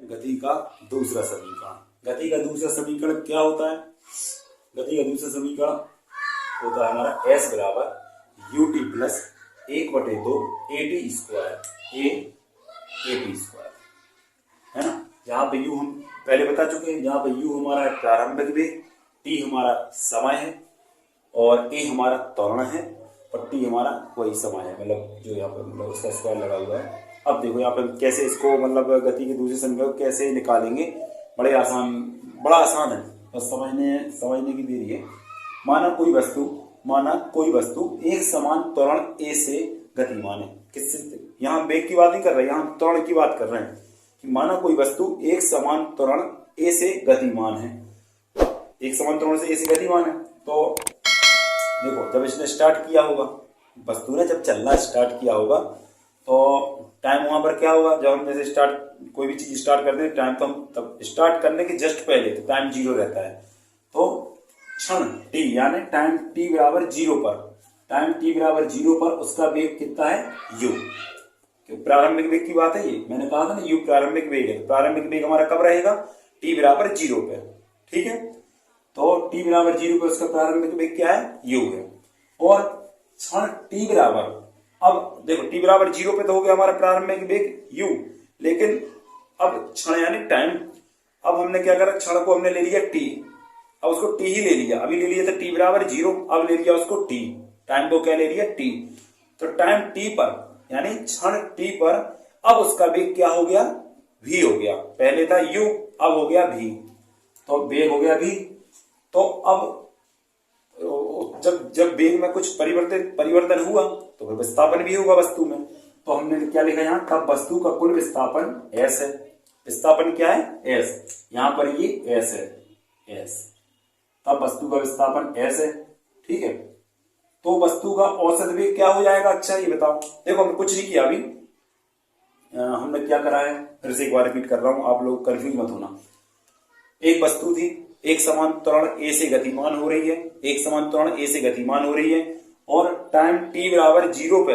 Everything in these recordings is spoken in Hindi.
गति का दूसरा समीकरण। गति का दूसरा समीकरण क्या होता है? गति का दूसरा समीकरण होता है हमारा s बराबर ut plus 1/2 at square a square, है ना। जहाँ पे u हम पहले बता चुके हैं, जहाँ पे u हमारा है प्रारंभिक वेग, t हमारा समय है और a हमारा त्वरण है और t हमारा वही समय है, मतलब जो यहाँ पर मतलब उसका स्क्वायर लगा हुआ है। अब देखो यहाँ पर कैसे इसको मतलब गति के दूसरे समीकरण कैसे निकालेंगे, बड़ा आसान है, बस समझने की देरी है। माना कोई वस्तु एक समान त्वरण a से गतिमान है। किससे? यहाँ वेग की बात नहीं कर रहे, यहाँ त्वरण की बात कर रहे हैं कि माना कोई वस्तु एक समान त्वरण a से गतिमान है, एक समान त्वरण से a से गतिमान है। तो देखो जब इसने स्टार्ट किया होगा, वस्तु ने जब चलना स्टार्ट किया होगा तो टाइम वहां पर क्या होगा, जब हम जैसे कोई भी चीज स्टार्ट करते हैं टाइम, तो हम तब स्टार्ट करने के जस्ट पहले तो टाइम 0 रहता है। तो क्षण t यानी टाइम t बराबर 0 पर उसका वेग कितना है u। प्रारंभिक वेग की बात है, ये मैंने कहा था ना u प्रारंभिक वेग है। प्रारंभिक वेग हमारा कब रहेगा? t बराबर 0 पे, ठीक है। तो t बराबर 0 पे उसका प्रारंभिक वेग क्या है? u है। और क्षण t बराबर, अब देखो t बराबर 0 पे तो हो गया हमारा प्रारंभिक वेग u, लेकिन अब क्षण यानी टाइम, अब हमने क्या करा, क्षण को हमने ले लिया t, अब उसको t ही ले लिया, अभी ले लिया था t बराबर 0, अब ले लिया उसको t, टाइम को क्या ले लिया t। तो टाइम t पर यानी क्षण t पर अब उसका वेग क्या हो गया? v हो गया। पहले था u, अब हो गया v, तो वेग हो गया v। तो अब जब वेग में कुछ परिवर्तन हुआ तो फिर विस्थापन भी होगा वस्तु में। तो हमने क्या लिखा यहाँ, तब वस्तु का कुल विस्थापन s है। विस्थापन क्या है? s, यहाँ पर ये s है, s, तब वस्तु का विस्थापन s है, ठीक है। तो वस्तु का औसत वेग क्या हो जाएगा? अच्छा ये बताओ, देखो हमने कुछ नहीं किया अभी, हमने क्या करा है, फिर से एक बार रिपीट कर रहा हूं, आप लोग कंफ्यूज मत होना। एक वस्तु थी, एक समान त्वरण a से गतिमान हो रही है, एक समान त्वरण a से गतिमान हो रही है और टाइम t बराबर 0 पे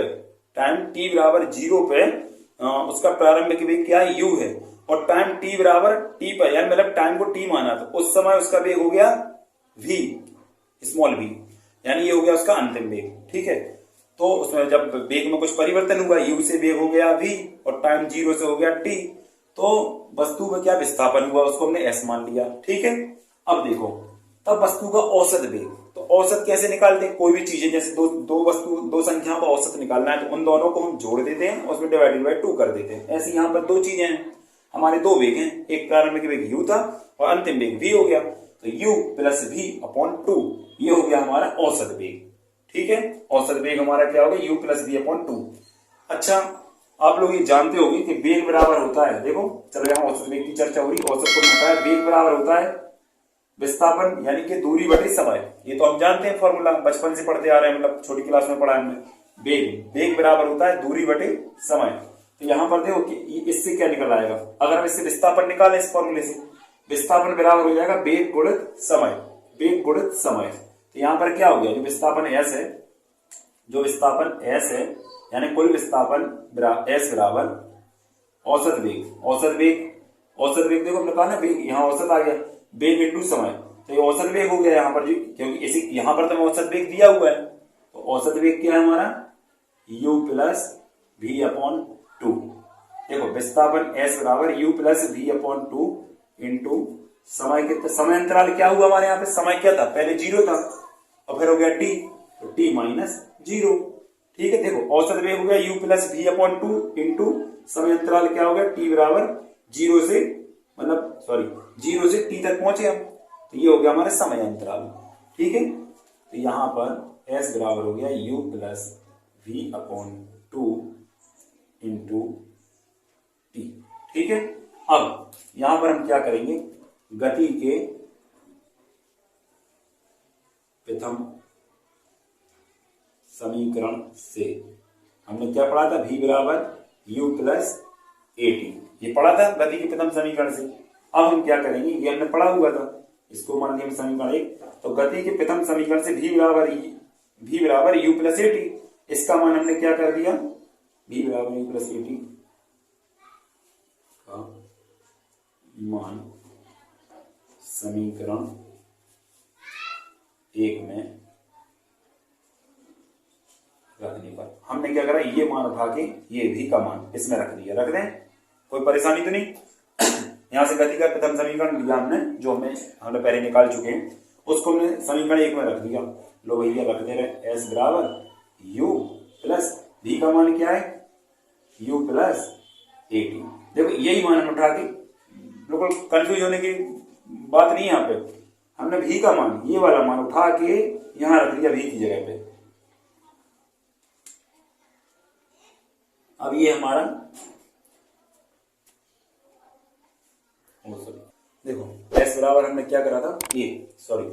उसका प्रारंभिक वेग क्या है? u है। और टाइम t बराबर t पर, यानी मतलब टाइम को t माना, तो उस समय उसका वेग हो गया v, स्मॉल v, यानी ये हो गया उसका अंतिम वेग, ठीक है। तो उसमें जब वेग में कुछ परिवर्तन हुआ, u से वेग हो गया v और टाइम 0 से हो गया t, तो वस्तु में क्या विस्थापन हुआ, उसको हमने s मान लिया, ठीक है। अब देखो, तब वस्तु का औसत वेग, तो औसत कैसे निकालते हैं? कोई भी चीज है, जैसे दो संख्याओं का औसत निकालना है तो उन दोनों को हम जोड़ देते हैं और उसमें डिवाइडेड बाय 2 कर देते हैं। ऐसे यहाँ पर दो चीजें हैं, हमारे दो वेग हैं, एक प्रारंभिक वेग u था और अंतिम वेग v हो गया, तो u प्लस v अपॉन 2 ये हो गया हमारा औसत वेग, ठीक है। औसत वेग हमारा क्या होगा? u plus v upon 2। अच्छा, आप लोग ये जानते होंगे कि वेग बराबर होता है, देखो चलो यहाँ औसत वेग की चर्चा हो रही, औसत को होता है, वेग बराबर होता है विस्थापन यानी कि दूरी बटे समय। ये तो हम जानते हैं फॉर्मूला, बचपन से पढ़ते आ रहे हैं, मतलब छोटी क्लास में पढ़ा है हमने। वेग बराबर होता है दूरी बटे समय। तो यहाँ पर देखो कि इससे क्या निकल आएगा, अगर हम इससे विस्थापन निकालें इस फॉर्मूले से, विस्थापन बराबर हो जाएगा वेग गुणित समय। तो यहाँ पर क्या हो गया, जो विस्थापन s है यानी कुल विस्थापन s बराबर औसत वेग देखो हमने कहा ना, वेग यहाँ औसत आ गया, वेग इंटू समय, तो ये औसत वेग हो गया यहाँ पर, क्योंकि इसी यहाँ पर तो औसत वेग दिया हुआ है, तो औसत वेग क्या है हमारा? u plus v upon 2। देखो विस्थापन s बराबर u plus v upon 2 into समय के, समय अंतराल क्या हुआ हमारे यहाँ पे? समय क्या था? पहले 0 था और फिर हो गया t, तो t माइनस 0, ठीक है। देखो औसत वेग हो गया u plus v upon 2 into समय अंतराल क्या हो गया? t बराबर 0 से t तक पहुंचे हम, तो ये हो गया हमारा समय अंतराल, ठीक है। तो यहाँ पर s बराबर हो गया u plus v upon 2 into t, ठीक है। अब यहाँ पर हम क्या करेंगे, गति के प्रथम समीकरण से हमने क्या पढ़ा था? v बराबर u प्लस at, ये पढ़ा था गति के प्रथम समीकरण से। अब हम क्या करेंगे, ये हमने पढ़ा हुआ था, इसको मान लिया समीकरण 1। तो गति के प्रथम समीकरण से v बराबर u प्लस at, इसका मान हमने क्या कर दिया? v बराबर u प्लस at का मान समीकरण 1 में रखने पर हमने क्या करा, ये मान उठा के ये भी का मान इसमें रख दिया। रख दें, कोई परेशानी तो नहीं। यहां से गति का प्रथम समीकरण लिया हमने, जो हमने पहले निकाल चुके हैं, उसको हमने समीकरण 1 में रख दिया। लो भैया रख दे रहे, एस बराबर यू प्लस भी का मान क्या है, यू प्लस एटी। देखो यही मान हम उठा के, बिल्कुल कंफ्यूज होने की बात नहीं है। यहाँ पे हमने भी का मान, ये वाला मान उठा के यहां रख दिया भी की जगह पे। अब ये हमारा देखो एस बराबर हमने क्या करा था, ये सॉरी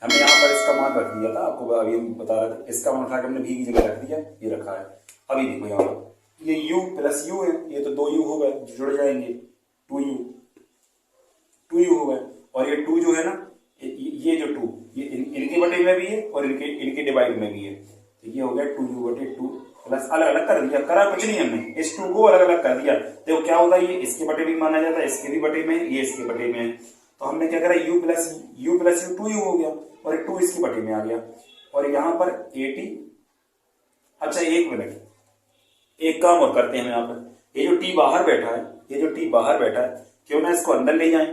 हमने यहाँ पर इसका मान रख दिया था, आपको अभी हम बता रहे थे। इसका मान उठा के हमने भी की जगह रख दिया, ये रखा है। अभी देखो यहाँ पर ये u प्लस यू है, ये तो 2u हो गए, जुड़ जाएंगे 2u हो गए। और ये 2 जो है ना, ये जो 2 ये इनके बटे में भी है और इनके डिवाइड में भी है, तो ये हो गया 2u बटे 2 प्लस अलग अलग कर दिया। करा कुछ नहीं हमने, इस 2 को अलग अलग कर दिया। देखो क्या होता है, ये इसके बटे भी माना जाता है, इसके भी बटे में, ये इसके बटे में है। तो हमने क्या करा, u प्लस यू 2u हो गया और 2 इसके बटे में आ गया। और यहाँ पर 80, अच्छा एक मिनट, एक काम और करते हैं हम यहाँ पर। ये जो t बाहर बैठा है, ये जो t बाहर बैठा है, क्यों ना इसको अंदर ले जाएं,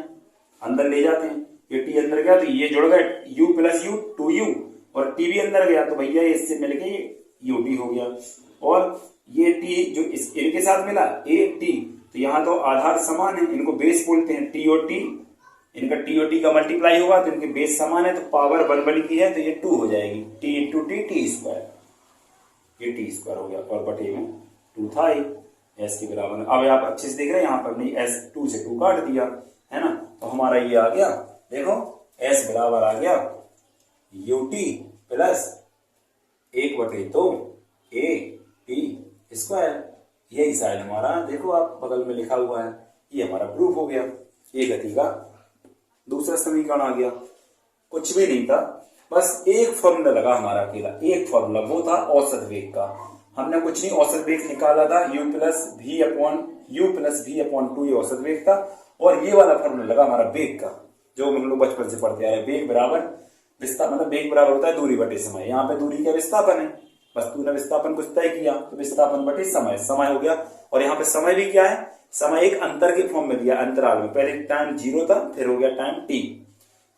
अंदर ले जाते हैं। ये t अंदर गया तो ये जुड़ गए, u प्लस यू 2u, और t भी अंदर गया तो भैया इससे मिलके ut हो गया। और ये t जो इनके साथ मिला a t, तो यहाँ तो आधार समान है, इनको बेस बोलते हैं। t और t, इनका t और t का मल्टीप्लाई होगा तो इनके बेस समान है, तो पावर 1 बन की है तो ये 2 हो जाएगी। t into T T square, ये टी स्क्वायर हो गया और बटे में 2 था ही, एस के बराबर। अब आप अच्छे से देख रहे हैं, यहाँ पर नहीं एस 2 से 2 काट दिया है ना, तो हमारा ये आ गया। देखो एस बराबर आ गया U T plus 1/2 A T square. यही साइड हमारा, देखो आप बगल में लिखा हुआ है, ये हमारा प्रूफ हो गया। ये गति का दूसरा समीकरण आ गया। कुछ भी नहीं था, बस एक फॉर्मूला लगा हमारा, अकेला एक फॉर्मूला, वो था औसत वेग का। हमने कुछ नहीं, औसत वेग निकाला था, u प्लस भी अपॉन 2 ये औसत वेग था। और ये वाला फॉर्मूला लगा हमारा वेग का, जो हम लोग बचपन से पढ़ते आ रहे हैं। वेग बराबर विस्थापन, मतलब वेग बराबर होता है दूरी बटे समय। यहाँ पे दूरी का विस्थापन है, बस तूने विस्थापन कुछ तय किया तो विस्थापन बटे समय, समय हो गया। और यहाँ पे समय भी क्या है, समय एक अंतर के फॉर्म में दिया, अंतराल में। पहले टाइम 0 था, फिर हो गया टाइम t,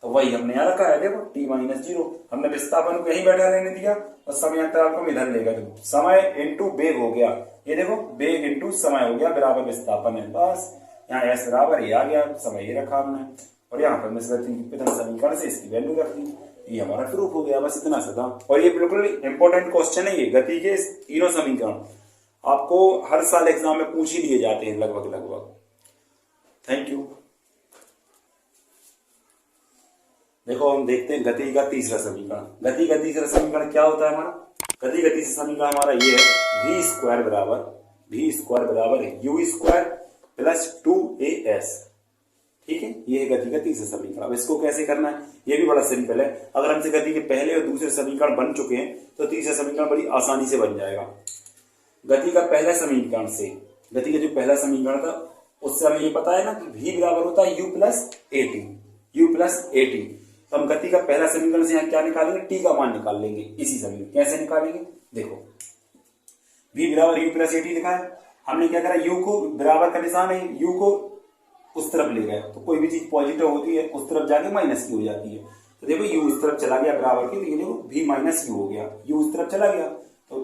तो वही हमने यहाँ रखा है। देखो t माइनस 0, हमने विस्थापन को यहीं बैठा रहने दिया और समय अंतराल को इधर ले गए, तो समय इंटू वेग हो गया। ये देखो वेग इंटू समय हो गया बराबर विस्थापन है। बस यहाँ s बराबर ये आ गया, समय ये रखा हमने, और यहाँ पर प्रथम समीकरण से इसकी वैल्यू रख दी, ये हमारा प्रूफ हो गया। बस इतना सा था। और ये बिल्कुल इंपॉर्टेंट क्वेश्चन है, ये गति के तीनों समीकरण आपको हर साल एग्जाम में पूछ ही लिए जाते हैं लगभग। Thank you. देखो हम देखते हैं गति का तीसरा समीकरण। गति का तीसरा समीकरण क्या होता है हमारा, गति का तीसरा समीकरण हमारा ये है, v स्क्वायर बराबर u स्क्वायर प्लस 2as। ठीक है, ये है गति का तीसरा समीकरण। अब इसको कैसे करना है, ये भी बड़ा सिंपल है। अगर हमसे गति के पहले और दूसरे समीकरण बन चुके हैं तो तीसरा समीकरण बड़ी आसानी से बन जाएगा। गति का पहला समीकरण से, गति का जो पहला समीकरण था उससे हमें ये पता है ना कि v बराबर होता है u प्लस ए टी। तो हम गति का पहला समीकरण से यहाँ क्या निकालेंगे, t का मान निकाल लेंगे। इसी समीकरण कैसे निकालेंगे, देखो v बराबर u प्लस ए टी लिखा है, हमने क्या करा, u को बराबर का निशान है, u को उस तरफ ले गए, तो कोई भी चीज पॉजिटिव होती है उस तरफ जाके माइनस की हो जाती है। तो देखो u इस तरफ चला गया बराबर की, तो ये देखो v माइनस यू हो गया, u उस तरफ चला गया तो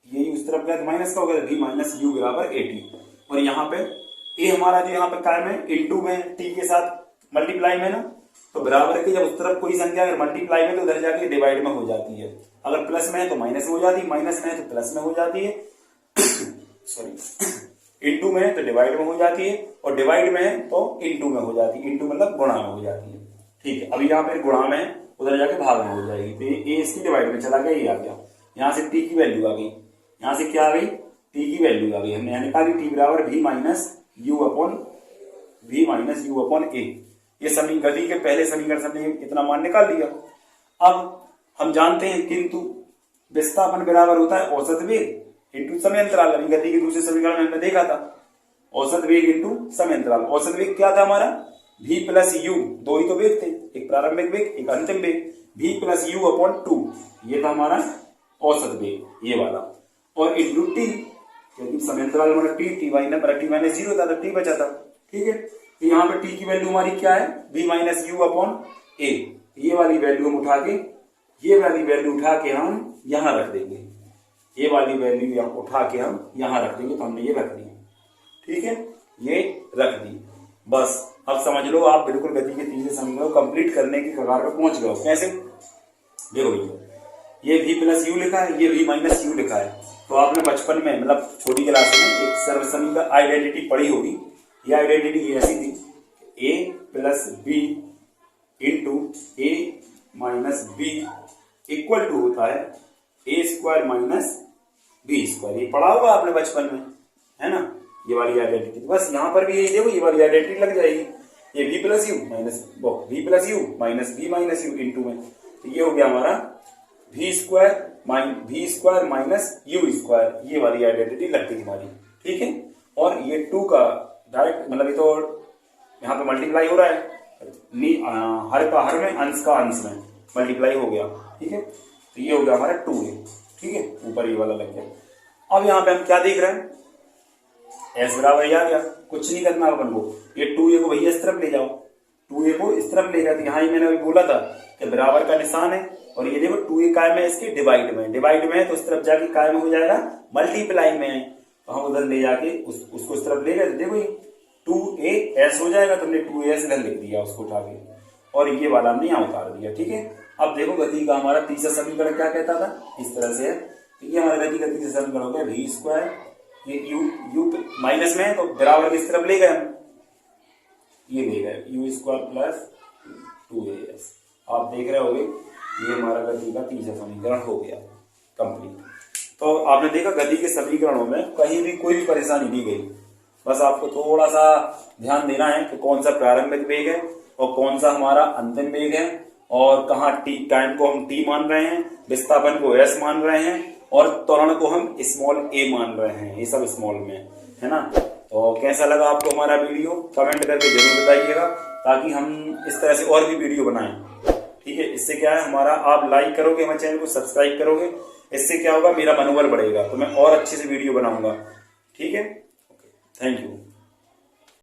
ये u उस तरफ गया तो माइनस का हो गया, v माइनस यू बराबर 80। और यहाँ पे a हमारा जो यहाँ पे कायम है, इंटू में t के साथ मल्टीप्लाई में ना, तो बराबर की जब उस तरफ कोई संख्या अगर मल्टीप्लाई में तो उधर जाके डिवाइड में हो जाती है। अगर प्लस में है तो माइनस में हो जाती है, माइनस में है तो प्लस में हो जाती है, सॉरी इंटू में है तो डिवाइड में हो जाती है, और डिवाइड में है तो इंटू में हो जाती है। इंटू मतलब गुणा में हो जाती है। ठीक है, अभी यहाँ पे गुणा में है, उधर जाके भाग में हो जाएगी, तो ये इसकी डिवाइड में चला गया, ये आ गया। यहाँ से t की वैल्यू आ गई, यहाँ से क्या आ गई, t की वैल्यू आ गई। हमने यहाँ निकाली t बराबर v माइनस यू अपॉन ए। ये समीकरण गति के पहले समीकरण से हमने इतना मान निकाल दिया। अब हम जानते हैं किंतु विस्थापन बराबर होता है औसत वेग इंटू समय अंतराल। अभी गति के दूसरे समीकरण में हमने देखा था, औसत वेग इंटू समय अंतराल। औसत वेग क्या था हमारा, v प्लस यू, दो ही तो वेग थे, एक प्रारंभिक वेग एक अंतिम वेग, v प्लस यू अपॉन 2, ये था हमारा औसत वेग ये वाला, और इंटू टी, क्योंकि समयांतराल हमारा टी माइनस जीरो था तो टी बचा था, ठीक है। तो यहाँ पे टी की वैल्यू हमारी क्या है, v माइनस यू अपॉन ए, ये वाली वैल्यू हम उठा के, ये वाली वैल्यू उठा के हम यहाँ रख देंगे, ये वाली वैल्यू उठा के हम यहाँ रख देंगे, तो हमने ये रख दी, ठीक है, ये रख दी। बस अब समझ लो आप बिल्कुल गति के तीसरे समीकरण को कंप्लीट करने की कगार पर पहुंच गए हो। कैसे, देखो भैया ये v प्लस यू लिखा है, ये v माइनस यू लिखा है, तो आपने बचपन में मतलब छोटी क्लास में एक सर्व समीकरण आइडेंटिटी पढ़ी होगी। ये आइडेंटिटी ऐसी थी, a plus b into a minus b equal to होता है a square minus b square. ये पढ़ा होगा आपने बचपन में, है ना, ये वाली आइडेंटिटी। बस यहाँ पर भी यही देखो, ये वाली आइडेंटिटी लग जाएगी, ये v plus u minus b minus u into में, तो ये हो गया हमारा v square minus u square, ये वाली आइडेंटिटी लगती है हमारी, ठीक है। और ये 2 का डायरेक्ट मतलब ये तो यहाँ पे मल्टीप्लाई हो रहा है, हर का हर में अंश का अंश में मल्टीप्लाई हो गया, ठीक है, तो ये हो गया हमारा 2a, ठीक है, ऊपर ये वाला लग गया। अब यहाँ पे हम क्या देख रहे हैं, s बराबर आ गया, कुछ नहीं करना अपन को, ये 2a को भैया इस तरफ ले जाओ, 2a को इस तरफ ले गया, तो यहाँ ही मैंने अभी बोला था कि बराबर का निशान है, और ये देखो 2a कायम है इसके डिवाइड में है, तो इस तरफ जाके कायम हो जाएगा मल्टीप्लाई में है, तो हम उधर ले जाके उसको इस तरफ ले गए, तो देखो ये 2as हो जाएगा, तो हमने 2as इधर लिख दिया उसको उठा के, और ये वाला हमने यहाँ उतार दिया, ठीक है। अब देखो गति का हमारा तीसरा समीकरण क्या कहता था, इस तरह से है, तो ये हमारा गति का तीसरा समीकरण हो गया v स्क्वायर, ये u माइनस में है तो बराबर किस तरफ ले गए हम, ये ले गए u स्क्वायर प्लस 2as। आप देख रहे होगे ये हमारा गति का तीसरा समीकरण हो गया कंप्लीट। तो आपने देखा गति के समीकरणों में कहीं भी कोई भी परेशानी नहीं गई, बस आपको थोड़ा सा ध्यान देना है कि कौन सा प्रारंभिक वेग है और कौन सा हमारा अंतिम वेग है, और कहाँ टी टाइम को हम t मान रहे हैं, विस्थापन को s मान रहे हैं, और त्वरण को हम स्मॉल a मान रहे हैं, ये सब स्मॉल में है ना। तो कैसा लगा आपको हमारा वीडियो, कमेंट करके जरूर बताइएगा, ताकि हम इस तरह से और भी वीडियो बनाएं, ठीक है। इससे क्या है, हमारा आप लाइक करोगे, हमारे चैनल को सब्सक्राइब करोगे, इससे क्या होगा, मेरा मनोबल बढ़ेगा, तो मैं और अच्छे से वीडियो बनाऊंगा, ठीक है। Thank you.